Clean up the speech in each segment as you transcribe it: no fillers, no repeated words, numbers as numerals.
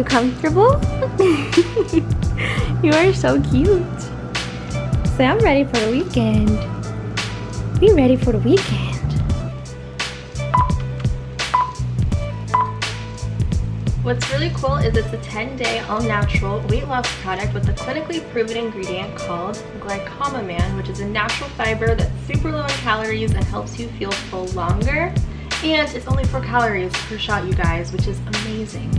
comfortable? You are so cute. Say, I'm ready for the weekend. Be ready for the weekend. What's really cool is it's a 10-day all-natural weight loss product with a clinically proven ingredient called glycosamine, which is a natural fiber that's super low in calories and helps you feel full longer. And it's only 4 calories per shot, you guys, which is amazing.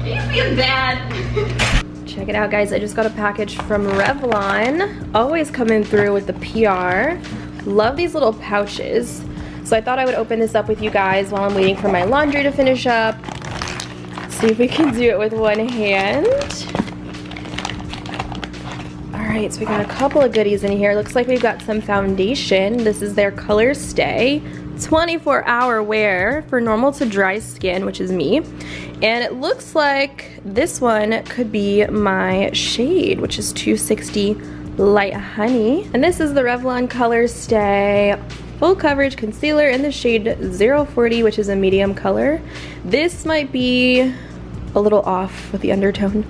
He's being bad. Check it out, guys. I just got a package from Revlon. Always coming through with the PR. Love these little pouches. So I thought I would open this up with you guys while I'm waiting for my laundry to finish up. See if we can do it with one hand. Alright, so we got a couple of goodies in here. Looks like we've got some foundation. This is their Color Stay 24-hour wear for normal to dry skin, which is me. And it looks like this one could be my shade, which is 260 Light Honey. And this is the Revlon Color Stay Full Coverage Concealer in the shade 040, which is a medium color. This might be a little off with the undertone,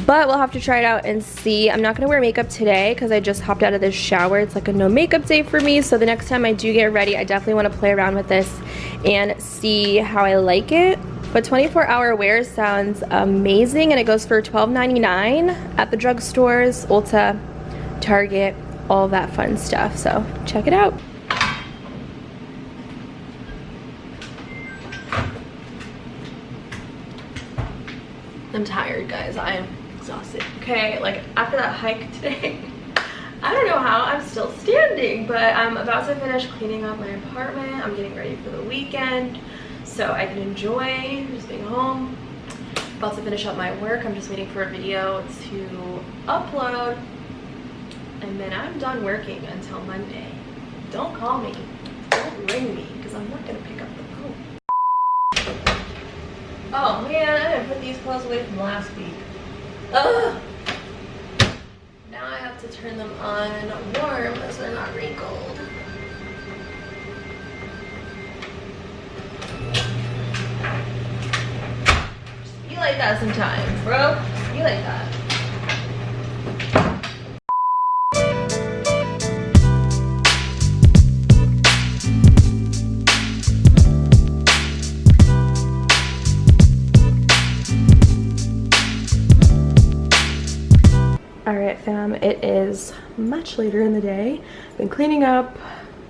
but we'll have to try it out and see. I'm not gonna wear makeup today because I just hopped out of the shower. It's like a no makeup day for me, so the next time I do get ready, I definitely want to play around with this and see how I like it. But 24-hour wear sounds amazing, and it goes for $12.99 at the drugstores, Ulta, Target, all that fun stuff. So check it out. I'm tired, guys. I am exhausted. Okay, like after that hike today, I don't know how I'm still standing, but I'm about to finish cleaning up my apartment. I'm getting ready for the weekend so I can enjoy just being home. About to finish up my work. I'm just waiting for a video to upload, and then I'm done working until Monday. Don't call me, don't ring me, because I'm not gonna pick up the phone. Oh man, I didn't put these clothes away from last week. Ugh! Now I have to turn them on warm so they're not wrinkled. Just be like that sometimes, bro. Be like that. Alright fam, it is much later in the day. Been cleaning up,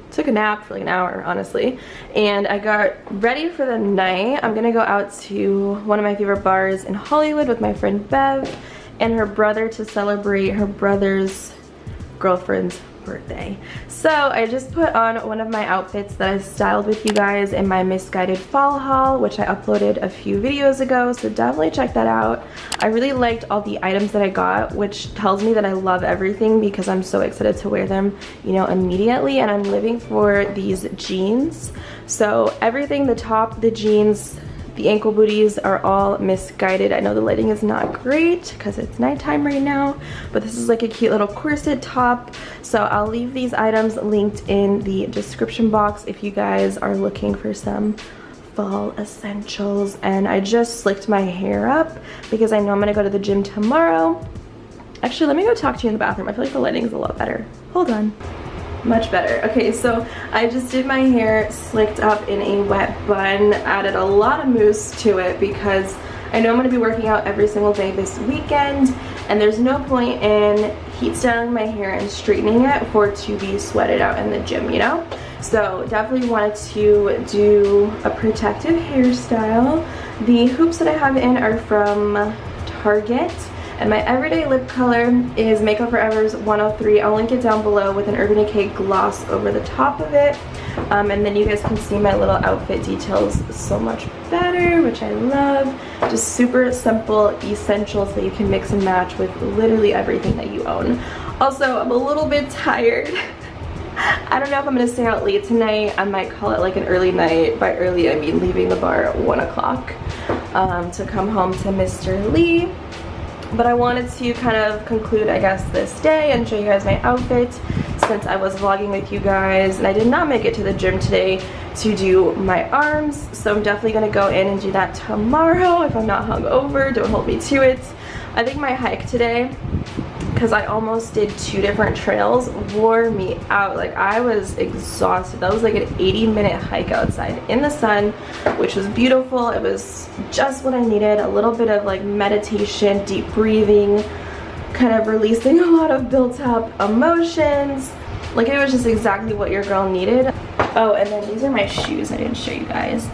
took a nap for like an hour honestly, and I got ready for the night. I'm gonna go out to one of my favorite bars in Hollywood with my friend Bev and her brother to celebrate her brother's girlfriend's birthday. So I just put on one of my outfits that I styled with you guys in my misguided fall haul, which I uploaded a few videos ago, so definitely check that out. I really liked all the items that I got, which tells me that I love everything because I'm so excited to wear them, you know, immediately. And I'm living for these jeans, so everything, the top, the jeans, the ankle booties are all misguided. I know the lighting is not great because it's nighttime right now, but this is like a cute little corset top. So I'll leave these items linked in the description box if you guys are looking for some fall essentials. And I just slicked my hair up because I know I'm gonna go to the gym tomorrow. Actually, let me go talk to you in the bathroom. I feel like the lighting is a lot better. Hold on. Much better. Okay, so I just did my hair slicked up in a wet bun, added a lot of mousse to it because I know I'm going to be working out every single day this weekend, and there's no point in heat styling my hair and straightening it for it to be sweated out in the gym, you know? So definitely wanted to do a protective hairstyle. The hoops that I have in are from Target. And my everyday lip color is Makeup Forever's 103. I'll link it down below with an Urban Decay gloss over the top of it. And then you guys can see my little outfit details so much better, which I love. Just super simple essentials that you can mix and match with literally everything that you own. Also, I'm a little bit tired. I don't know if I'm gonna stay out late tonight. I might call it like an early night. By early, I mean leaving the bar at 1 o'clock to come home to Mr. Lee. But I wanted to kind of conclude, I guess, this day and show you guys my outfit. since I was vlogging with you guys, and I did not make it to the gym today to do my arms, so I'm definitely gonna go in and do that tomorrow if I'm not hungover. Don't hold me to it. I think my hike today, because I almost did 2 different trails, wore me out. Like, I was exhausted. That was like an 80-minute hike outside in the sun, which was beautiful. It was just what I needed, a little bit of like meditation, deep breathing, kind of releasing a lot of built up emotions. Like, it was just exactly what your girl needed. Oh, and then these are my shoes I didn't show you guys.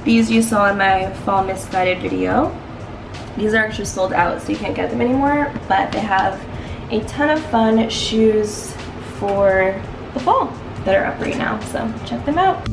These you saw in my fall misguided video. These are actually sold out, so you can't get them anymore, but they have a ton of fun shoes for the fall that are up right now, so check them out.